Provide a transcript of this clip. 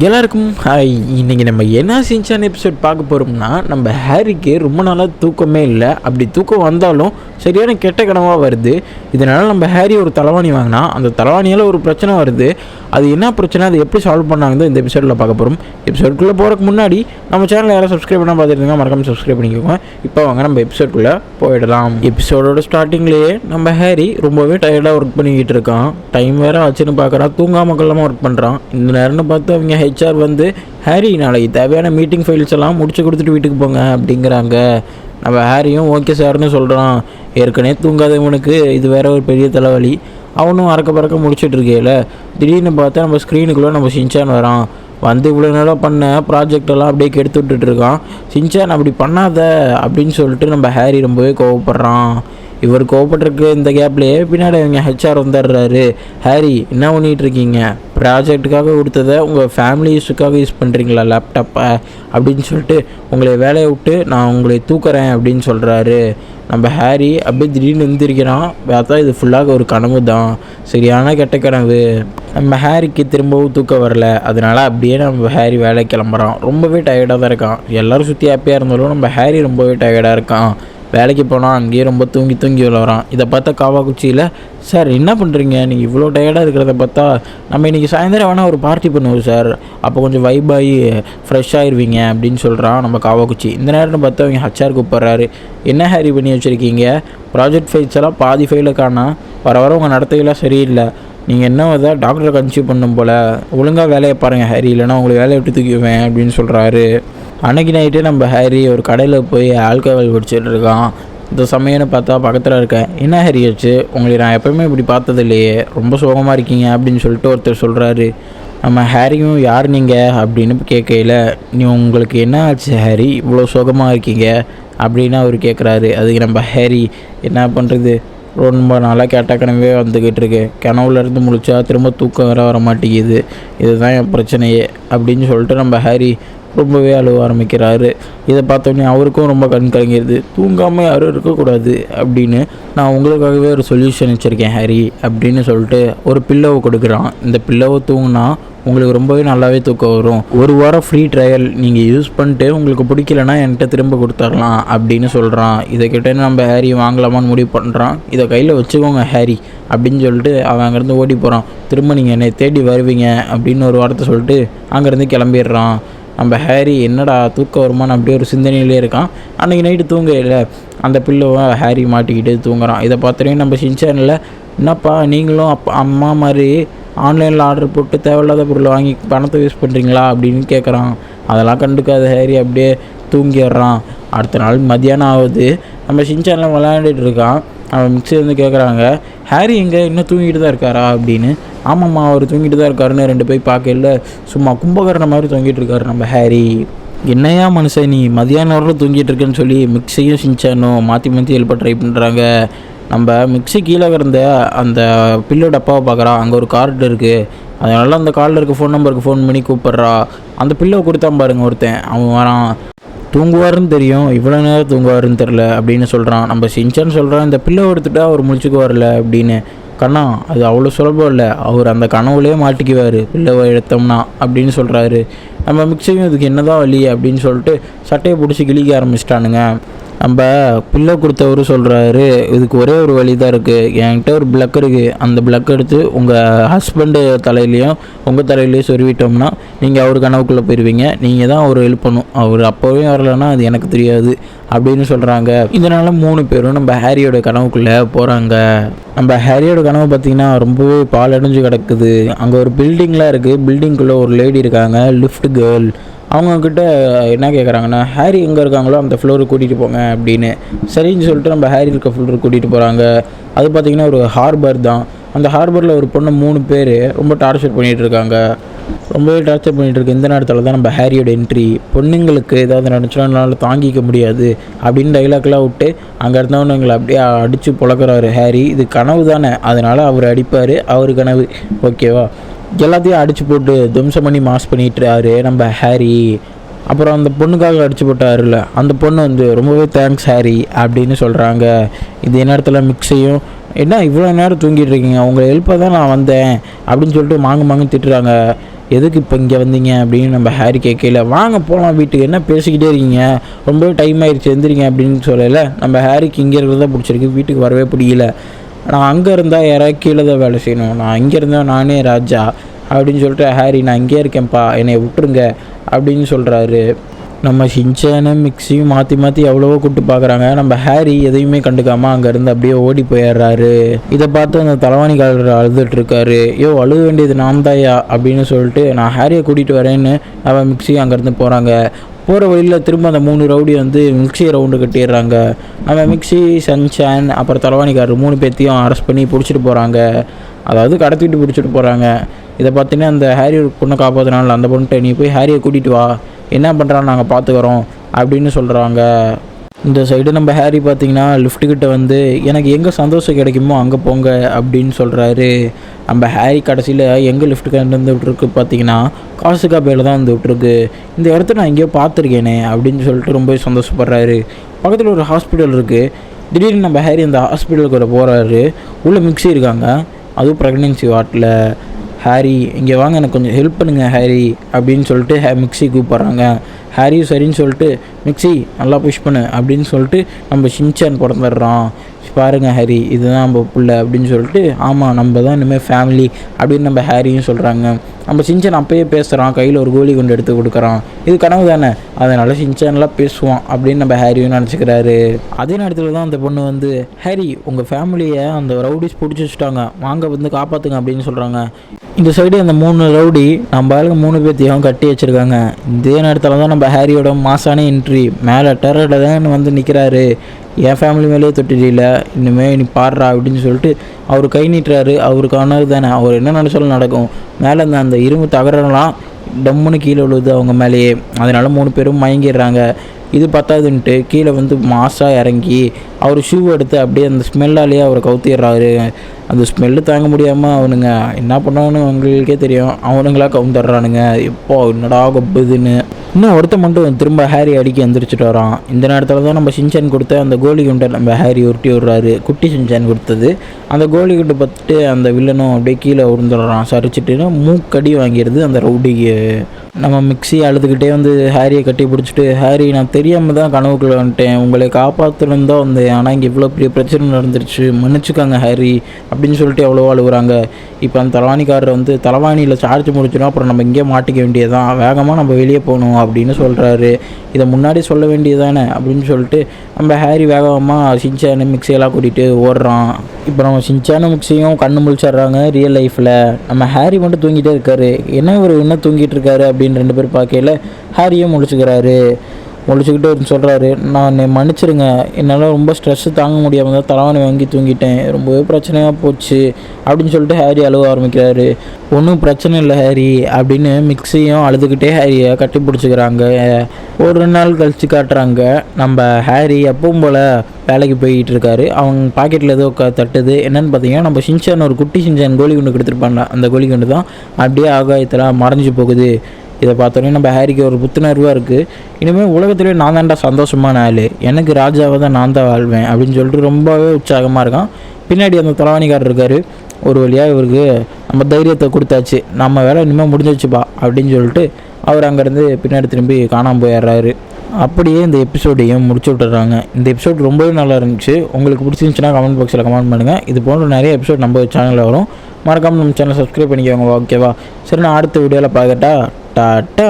எல்லாருக்கும் ஹாய். இன்றைக்கி நம்ம என்ன சின்சான் எபிசோட் பார்க்க போகிறோம்னா, நம்ம ஹாரிக்கு ரொம்ப நாளாக தூக்கமே இல்லை. அப்படி தூக்கம் வந்தாலும் சரியான கெட்ட கனவாக வருது. இதனால் நம்ம ஹாரி ஒரு தலைவாணி வாங்கினா, அந்த தலைவாணியால் ஒரு பிரச்சனை வருது. அது என்ன பிரச்சனை, அதை எப்படி சால்வ் பண்ணாங்கன்னு இந்த எபிசோடில் பார்க்க போகிறோம். எபிசோடுக்குள்ளே போகிறதுக்கு முன்னாடி நம்ம சேனலில் யாரும் சப்ஸ்கிரைப் பண்ணால் பார்த்துருந்தீங்க, மறக்காமல் சப்ஸ்கிரைப் பண்ணிக்கோங்க. இப்போ வாங்க நம்ம எபிசோடுக்குள்ளே போயிடலாம். எபிசோடோட ஸ்டார்டிங்லேயே நம்ம ஹாரி ரொம்பவே டயர்டாக ஒர்க் பண்ணிக்கிட்டு இருக்கான். டைம் வேறு ஆச்சுன்னு பார்க்குறான். தூங்காமல் கொள்ளாமல் ஒர்க் பண்ணுறான். இந்த நேரம்னு பார்த்து அவங்க ஹெச்ஆர் வந்து, ஹாரி நாளைக்கு தேவையான மீட்டிங் ஃபைல்ஸ் எல்லாம் முடிச்சு கொடுத்துட்டு வீட்டுக்கு போங்க அப்படிங்கிறாங்க. நம்ம ஹாரியும் ஓகே சார்னு சொல்கிறான். ஏற்கனவே தூங்காதவனுக்கு இது வேற ஒரு பெரிய தலைவலி. அவனும் அறக்க பறக்க முடிச்சுட்டு இருக்கேல, திடீர்னு பார்த்தா நம்ம ஸ்க்ரீனுக்குள்ளே நம்ம சின்சான் வரான். வந்து இவ்வளோ நேரம் பண்ண ப்ராஜெக்டெல்லாம் அப்படியே கெடுத்து விட்டுட்டுருக்கான். சின்சான் அப்படி பண்ணாத அப்படின்னு சொல்லிட்டு நம்ம ஹாரி ரொம்பவே கோவப்படுறான். இவர் கோவப்பட்டிருக்கு. இந்த கேப்லேயே பின்னாடி அவங்க ஹெச்ஆர் வந்துடுறாரு. ஹாரி என்ன பண்ணிகிட்டு இருக்கீங்க? ப்ராஜெக்டுக்காக கொடுத்ததை உங்கள் ஃபேமிலி யூஸுக்காக யூஸ் பண்ணுறீங்களா லேப்டாப்பை அப்படின்னு சொல்லிட்டு உங்களை வேலையை விட்டு நான் உங்களை தூக்குறேன் அப்படின்னு சொல்கிறாரு. நம்ம ஹாரி அப்படியே திடீர்னு எழுந்திருக்கிறான். பார்த்தா இது ஃபுல்லாக ஒரு கனவு தான், சரியான கெட்ட கனவு. நம்ம ஹாரிக்கு திரும்பவும் தூக்கம் வரல. அதனால அப்படியே நம்ம ஹாரி வேலைக்கு கிளம்புறான். ரொம்பவே டயர்டாக தான் இருக்கான். எல்லோரும் சுற்றி ஹாப்பியாக இருந்தாலும் நம்ம ஹாரி ரொம்பவே டயர்டாக இருக்கான். வேலைக்கு போனால் அங்கேயே ரொம்ப தூங்கி வரான். இதை பார்த்தா காவாக்குச்சியில், சார் என்ன பண்ணுறீங்க? நீங்கள் இவ்வளோ டயர்டாக இருக்கிறத பார்த்தா நம்ம இன்றைக்கி சாயந்தரம் வேணால் ஒரு பார்ட்டி பண்ணுவோம் சார், அப்போ கொஞ்சம் வைபாகி ஃப்ரெஷ் ஆகிடுவீங்க அப்படின்னு சொல்கிறான் நம்ம காவாக்குச்சி. இந்த நேரம்னு பார்த்தா அவங்க ஹச்ஆர் கூப்பிட்றாரு. என்ன ஹாரி பண்ணி வச்சுருக்கீங்க? ப்ராஜெக்ட் ஃபைல்ஸ் எல்லாம் பாதி ஃபைலை காணா. வர உங்கள் நடத்தையெல்லாம் சரியில்லை. நீங்கள் என்ன தான் டாக்டரை கன்சியூவ் பண்ணும் போல், ஒழுங்காக வேலையை பாருங்கள் ஹாரி, இல்லைனா உங்களை வேலையை விட்டு தூக்கிடுவேன் அப்படின்னு சொல்கிறாரு. அன்றைக்கி நைட்டு நம்ம ஹாரி ஒரு கடையில் போய் ஆல்கஹால் குடிச்சிட்டு இருக்கான். இந்த சமயம்னு பார்த்தா பக்கத்தில் இருக்கேன். என்ன ஹாரி ஆச்சு? உங்களை நான் எப்போயுமே இப்படி பார்த்தது இல்லையே, ரொம்ப சோகமாக இருக்கீங்க அப்படின்னு சொல்லிட்டு ஒருத்தர் சொல்கிறாரு. நம்ம ஹாரியும் யார் நீங்கள் அப்படின்னு கேட்கல, நீ உங்களுக்கு என்ன ஆச்சு ஹாரி, இவ்வளோ சோகமாக இருக்கீங்க அப்படின்னு அவர் கேட்குறாரு. அதுக்கு நம்ம ஹாரி, என்ன பண்ணுறது, ரொம்ப நாளாக கேட்ட கனவே வந்துக்கிட்டு இருக்கு. கனவுலேருந்து முழிச்சா திரும்ப தூக்கம் வர மாட்டேங்குது. இதுதான் என் பிரச்சனையே அப்படின்னு சொல்லிட்டு நம்ம ஹாரி ரொம்பவே அழுவ ஆரம்பிக்கிறாரு. இதை பார்த்தோன்னே அவருக்கும் ரொம்ப கண் கலங்கிடுது. தூங்காமல் யாரும் இருக்கக்கூடாது அப்படின்னு நான் உங்களுக்காகவே ஒரு சொல்யூஷன் வச்சுருக்கேன் ஹாரி அப்படின்னு சொல்லிட்டு ஒரு பில்லோவை கொடுக்குறான். இந்த பில்லோவை தூங்கினா உங்களுக்கு ரொம்பவே நல்லாவே தூக்கம் வரும். ஒரு வாரம் ஃப்ரீ ட்ரையல் நீங்கள் யூஸ் பண்ணிட்டு உங்களுக்கு பிடிக்கலன்னா என்கிட்ட திரும்ப கொடுத்துடலாம் அப்படின்னு சொல்கிறான். இதை கிட்டே நம்ம ஹாரி வாங்கலாமான்னு முடிவு பண்ணுறான். இதை கையில் வச்சுக்கோங்க ஹாரி அப்படின்னு சொல்லிட்டு அவன் அங்கேருந்து ஓடி போகிறான். திரும்ப நீங்கள் என்னை தேடி வருவீங்க அப்படின்னு ஒரு வார்த்தை சொல்லிட்டு அங்கேருந்து கிளம்பிடுறான். நம்ம ஹாரி என்னடா தூக்கம் வருமானு அப்படியே ஒரு சிந்தனையிலே இருக்கான். அன்றைக்கி நைட்டு தூங்கல, அந்த பில்லோவை ஹாரி மாட்டிக்கிட்டு தூங்குறான். இதை பார்த்தோன்னே நம்ம சின்சானில், என்னப்பா நீங்களும் அம்மா மாதிரி ஆன்லைனில் ஆர்டர் போட்டு தேவையில்லாத பொருளை வாங்கி பணத்தை யூஸ் பண்ணுறீங்களா அப்படின்னு கேட்குறான். அதெல்லாம் கண்டுக்காத ஹாரி அப்படியே தூங்கிடுறான். அடுத்த நாள் மத்தியானம் ஆகுது. நம்ம சின்சானில் விளையாண்டுட்டு இருக்கான். அவன் மிக்ஸி வந்து கேட்குறாங்க, ஹாரி எங்கே, இன்னும் தூங்கிட்டு தான் இருக்காரா அப்படின்னு. ஆமாம்மா அவர் தூங்கிட்டு தான் இருக்காருன்னு ரெண்டு போய் பார்க்கல, சும்மா கும்பகரண மாதிரி தூங்கிட்டு இருக்காரு நம்ம ஹாரி. என்னையா மனுஷன் நீ மதியானம் வரலும் தூங்கிட்டு இருக்கேன்னு சொல்லி மிக்ஸியும் சின்சானும் மாற்றி எழுப்ப ட்ரை பண்ணுறாங்க. நம்ம மிக்ஸி கீழே கிடந்த அந்த பில்லோ டப்பாவை பார்க்குறான். அங்கே ஒரு கார்டு இருக்குது. அதனால அந்த கார்டில் இருக்க ஃபோன் நம்பருக்கு ஃபோன் பண்ணி கூப்பிட்றா. அந்த பில்லோவை கொடுத்தான் பாருங்க ஒருத்தன், அவன் வரான். தூங்குவாருன்னு தெரியும், இவ்வளோ நேரம் தூங்குவாருன்னு தெரில அப்படின்னு சொல்கிறான். நம்ம சின்சான் சொல்கிறான், இந்த பில்லோ எடுத்துட்டா அவர் முழிச்சுக்கு வரல அப்படின்னு. கண்ணா அது அவ்வளோ சுலபம் இல்லை, அவர் அந்த கனவுலேயே மாட்டிக்குவார் பில்லோவை எடுத்தோம்னா அப்படின்னு சொல்கிறாரு. நம்ம மிக்சியும் இதுக்கு என்னதான் வழி அப்படின்னு சொல்லிட்டு சட்டையை பிடிச்சி கிழிக்க ஆரம்பிச்சிட்டானுங்க. நம்ம பில்லோ கொடுத்தவர் சொல்கிறாரு, இதுக்கு ஒரே ஒரு வழி தான் இருக்குது, என்கிட்ட ஒரு பிளக் இருக்குது, அந்த பிளக் எடுத்து உங்கள் ஹஸ்பண்டு தலையிலையும் உங்கள் தலையிலையும் சொருவிட்டோம்னா நீங்கள் அவர் கனவுக்குள்ளே போயிடுவீங்க, நீங்கள் தான் அவர் எழுப்பணும், அவர் அப்போவே வரலன்னா அது எனக்கு தெரியாது அப்படின்னு சொல்கிறாங்க. இதனால் 3 பேரும் நம்ம ஹாரியோட கனவுக்குள்ளே போகிறாங்க. நம்ம ஹாரியோட கனவு பார்த்திங்கன்னா ரொம்பவே பாலடைஞ்சு கிடக்குது. அங்கே ஒரு பில்டிங்லாம் இருக்குது. பில்டிங்குள்ளே ஒரு லேடி இருக்காங்க, லிஃப்ட் கேர்ள். அவங்கக்கிட்ட என்ன கேட்குறாங்கன்னா, ஹாரி எங்கே இருக்காங்களோ அந்த ஃப்ளோருக்கு கூட்டிகிட்டு போங்க அப்படின்னு. சரின்னு சொல்லிட்டு நம்ம ஹாரி இருக்க ஃப்ளோருக்கு கூட்டிகிட்டு போகிறாங்க. அது பார்த்திங்கன்னா ஒரு ஹார்பர் தான். அந்த ஹார்பரில் ஒரு பொண்ணு 3 பேர் ரொம்ப டார்ச்சர் பண்ணிகிட்டு இருக்காங்க. ரொம்பவே டார்ச்சர் பண்ணிகிட்டு இருக்கு. இந்த நேரத்தில் தான் நம்ம ஹாரியோட என்ட்ரி. பொண்ணுங்களுக்கு ஏதாவது நினச்சோன்னால தாங்கிக்க முடியாது அப்படின்னு டைலாக்லாம் விட்டு அங்கே இருந்தவனுங்களை அப்படியே அடித்து பொழக்கிறாரு ஹாரி. இது கனவு தானே, அதனால் அவர் அடிப்பார், அவர் கனவு ஓகேவா. எல்லாத்தையும் அடித்து போட்டு துவம்சம் பண்ணி மாஸ் பண்ணிட்டுறாரு நம்ம ஹாரி. அப்புறம் அந்த பொண்ணுக்காக அடித்து போட்டாருல, அந்த பொண்ணு வந்து ரொம்பவே தேங்க்ஸ் ஹாரி அப்படின்னு சொல்கிறாங்க. இதே நேரத்தில் மிக்ஸையும், என்ன இவ்வளோ நேரம் தூங்கிட்டு இருக்கீங்க, உங்களை ஹெல்ப்பாக தான் நான் வந்தேன் அப்படின்னு சொல்லிட்டு மாங்கு திட்டுறாங்க. எதுக்கு இப்போ இங்கே வந்தீங்க அப்படின்னு நம்ம ஹாரி கேட்கல. வாங்க போகலாம் வீட்டுக்கு, என்ன பேசிக்கிட்டே இருக்கீங்க, ரொம்பவே டைம் ஆயிடுச்சு எந்திரிங்க அப்படின்னு சொல்லலை. நம்ம ஹாரிக்கு இங்கே இருக்கிறதா பிடிச்சிருக்கு, வீட்டுக்கு வரவே பிடிக்கல. நான் அங்கே இருந்தால் யாராவது கீழே தான் வேலை செய்யணும், நான் இங்கே இருந்தால் நானே ராஜா அப்படின்னு சொல்லிட்டு ஹாரி நான் இங்கே இருக்கேன்ப்பா என்னை விட்டுருங்க அப்படின்னு சொல்கிறாரு. நம்ம ஷின்சானும் மிக்ஸியும் மாற்றி மாற்றி எவ்வளவோ கூப்பிட்டு பார்க்குறாங்க. நம்ம ஹாரி எதையுமே கண்டுக்காமல் அங்கேருந்து அப்படியே ஓடி போயிடுறாரு. இதை பார்த்து அந்த தலைவாணிக்காரர் அழுதுட்டு இருக்காரு. அழுக வேண்டியது நான் தாயா அப்படின்னு சொல்லிட்டு நான் ஹாரியை கூட்டிகிட்டு வரேன்னு அவன் மிக்ஸி அங்கேருந்து போகிறாங்க. போகிற வழியில் திரும்ப அந்த 3 ரவுடி வந்து மிக்ஸியை ரவுண்டு கட்டிடுறாங்க. நம்ம மிக்ஸி, சன்ஷான் அப்புறம் தலைவாணிக்காரர் 3 பேர்த்தையும் அரெஸ்ட் பண்ணி பிடிச்சிட்டு போகிறாங்க. அதாவது கடத்திட்டு பிடிச்சிட்டு போகிறாங்க. இதை பார்த்தீங்கன்னா அந்த ஹாரி ஒரு பொண்ணை காப்பாற்றினால அந்த பொண்ணுகிட்ட நீ போய் ஹாரியை கூட்டிகிட்டு வா, என்ன பண்ணுறான்னு நாங்கள் பார்த்துக்குறோம் அப்படின்னு சொல்கிறாங்க. இந்த சைடு நம்ம ஹாரி பார்த்திங்கன்னா லிஃப்ட்டுக்கிட்ட வந்து எனக்கு எங்கே சந்தோஷம் கிடைக்குமோ அங்கே போங்க அப்படின்னு சொல்கிறாரு. நம்ம ஹாரி கடைசியில் எங்கே லிஃப்ட்டுக்கு வந்து விட்டுருக்கு பார்த்தீங்கன்னா காசுக்கா பேரில் தான் வந்து விட்டுருக்கு. இந்த இடத்த நான் எங்கேயோ பார்த்துருக்கேனே அப்படின்னு சொல்லிட்டு ரொம்ப சந்தோஷப்படுறாரு. பக்கத்தில் ஒரு ஹாஸ்பிட்டல் இருக்குது. திடீர்னு நம்ம ஹாரி அந்த ஹாஸ்பிட்டலுக்கு போகிறாரு. உள்ளே மிக்ஸி இருக்காங்க, அதுவும் ப்ரெக்னென்சி வார்டில். ஹாரி இங்கே வாங்க, எனக்கு கொஞ்சம் ஹெல்ப் பண்ணுங்கள் ஹாரி அப்படின்னு சொல்லிட்டு மிக்ஸி கூப்பிட்றாங்க. ஹாரியும் சரின்னு சொல்லிட்டு மிக்ஸி நல்லா புஷ் பண்ணு அப்படின்னு சொல்லிட்டு நம்ம ஷின்சான் பிறந்துடுறான். பாருங்கள் ஹாரி இதுதான் நம்ம பிள்ளை அப்படின்னு சொல்லிட்டு ஆமாம் நம்ம தான் இனிமேல் ஃபேமிலி அப்படின்னு நம்ம ஹாரியும் சொல்கிறாங்க. நம்ம ஷின்சான் அப்பயே பேசுகிறான், கையில் ஒரு கோலி கொண்டு எடுத்து கொடுக்குறான். இது கனவு தானே, அதனால் ஷின்சான்லாம் பேசுவான் அப்படின்னு நம்ம ஹாரியும் நினச்சிக்கிறாரு. அதே நேரத்தில் தான் அந்த பொண்ணு வந்து ஹாரி உங்கள் ஃபேமிலியை அந்த ரவுடிஸ் பிடிச்சி வச்சுட்டாங்க, வாங்க வந்து காப்பாற்றுங்க அப்படின்னு சொல்கிறாங்க. இந்த சைடு அந்த 3 ரவுடி நம்ம ஆளுங்க 3 பேர்த்தையும் கட்டி வச்சுருக்காங்க. இதே நேரத்தில் தான் நம்ம ஹாரியோட மாசான என்ட்ரி மேலே டெரரில் தான் வந்து நிற்கிறாரு. என் ஃபேமிலி மேலேயே தொட்டில இனிமேல் நீ பாடுறா அப்படின்னு சொல்லிட்டு அவர் கை நீட்டுறாரு. அவருக்கானது தானே, அவர் என்ன நினச்சாலும் நடக்கும். மேலே அந்த இரும்பு தகரெல்லாம் டம்முன்னு கீழே விழுது அவங்க மேலேயே. அதனால 3 பேரும் மயங்கிடுறாங்க. இது பத்தாதுன்ட்டு கீழே வந்து மாசாக இறங்கி அவர் ஷூ எடுத்து அப்படியே அந்த ஸ்மெல்லாலேயே அவரை கவுத்திடுறாரு. அந்த ஸ்மெல்லு தாங்க முடியாமல் அவனுங்க என்ன பண்ணுவான்னு அவங்களுக்கே தெரியும், அவனுங்களா கவுந்துடுறானுங்க. எப்போ என்னடா கப்புதுன்னு. இன்னும் ஒருத்த மட்டும் திரும்ப ஹாரி அடிக்க எந்திரிச்சிட்டு வரான். இந்த நேரத்தில் தான் நம்ம ஷின்சான் கொடுத்த அந்த கோலி குண்டை நம்ம ஹாரி உருட்டி விடுறாரு. குட்டி ஷின்சான் கொடுத்தது. அந்த கோலி குண்டு பார்த்துட்டு அந்த வில்லனும் அப்படியே கீழே உருந்துடுறான். சரிச்சிட்டுன்னு மூக்கடி வாங்கிடுது அந்த ரவுடிக்கு. நம்ம மிக்ஸி அழுதுகிட்டே வந்து ஹாரியை கட்டி பிடிச்சிட்டு ஹாரி நான் தெரியாமல் தான் கனவுக்குள்ளே வந்துட்டேன், உங்களை காப்பாற்றணும் தான் வந்தேன், ஆனால் இங்கே இவ்வளோ பெரிய பிரச்சனை நடந்துருச்சு, மன்னிச்சுக்காங்க ஹாரி அப்படின்னு சொல்லிட்டு எவ்வளோ அழுகுறாங்க. இப்போ அந்த தலைவாணிக்காரர் வந்து தலைவாணியில் சார்ஜ் முடிச்சிடும், அப்புறம் நம்ம இங்கே மாட்டிக்க வேண்டியதான், வேகமாக நம்ம வெளியே போகணும் அப்படின்னு சொல்கிறாரு. இதை முன்னாடி சொல்ல வேண்டியதானே அப்படின்னு சொல்லிட்டு நம்ம ஹாரி வேகமாக ஷின்சானு மிக்ஸியெல்லாம் கூட்டிகிட்டு ஓடுறான். இப்போ நம்ம ஷின்சானும் மிக்ஸியும் கண்ணு முழிச்சிட்றாங்க ரியல் லைஃப்பில். நம்ம ஹாரி மட்டும் தூங்கிட்டே இருக்காரு. என்ன இவர் என்ன தூங்கிட்டு இருக்காரு அப்படின்னு 2 பேர் பார்க்கல ஹாரியும் முழிச்சுக்கிறாரு. முழிச்சுக்கிட்டு சொல்கிறாரு நான் மன்னிச்சிருங்க, என்னால் ரொம்ப ஸ்ட்ரெஸ்ஸு தாங்க முடியாமல் தான் தலைவாணி வாங்கி தூங்கிட்டேன், ரொம்பவே பிரச்சனையாக போச்சு அப்படின்னு சொல்லிட்டு ஹாரி அழுவ ஆரம்பிக்கிறாரு. ஒன்றும் பிரச்சனை இல்லை ஹாரி அப்படின்னு மிக்ஸியும் அழுதுகிட்டே ஹாரியை கட்டி பிடிச்சிக்கிறாங்க. ஒரு 2 நாள் கழித்து காட்டுறாங்க நம்ம ஹாரி எப்பவும் போல் வேலைக்கு போய்கிட்டு இருக்காரு. அவங்க பாக்கெட்டில் ஏதோ தட்டுது. என்னென்னு பார்த்தீங்கன்னா நம்ம ஷின்சான் ஒரு குட்டி ஷின்சான் கோலி குண்டு கொடுத்துருப்பாங்க. அந்த கோலி குண்டு தான் அப்படியே ஆகாயத்தில் மறைஞ்சு போகுது. இதை பார்த்தோன்னே நம்ம ஹாரிக்கு ஒரு புத்துணர்வாக இருக்குது. இனிமேல் உலகத்திலே நான் தான்டா சந்தோஷமான ஆள், எனக்கு ராஜாவை தான் நான் தான் வாழ்வேன் அப்படின்னு சொல்லிட்டு ரொம்பவே உற்சாகமாக இருக்கான். பின்னாடி அந்த தலைவாணிக்காரர் இருக்கார். ஒரு வழியாக இவருக்கு நம்ம தைரியத்தை கொடுத்தாச்சு, நம்ம வேலை இனிமேல் முடிஞ்சிச்சுப்பா அப்படின்னு சொல்லிட்டு அவர் அங்கேருந்து பின்னாடி திரும்பி காணாமல் போயிடுறாரு. அப்படியே இந்த எபிசோடையும் முடிச்சு விட்டுறாங்க. இந்த எபிசோட் ரொம்பவே நல்லா இருந்துச்சு. உங்களுக்கு பிடிச்சிருந்துச்சுன்னா கமெண்ட் பாக்ஸில் கமெண்ட் பண்ணுங்கள். இது போன்ற நிறைய எபிசோட் நம்ம சேனலில் வரும். மறக்காமல் நம்ம சேனலை சப்ஸ்கிரைப் பண்ணிக்கோங்க, ஓகேவா? சரி, நான் அடுத்த வீடியோவில் பார்க்கட்டா. டாட்டா.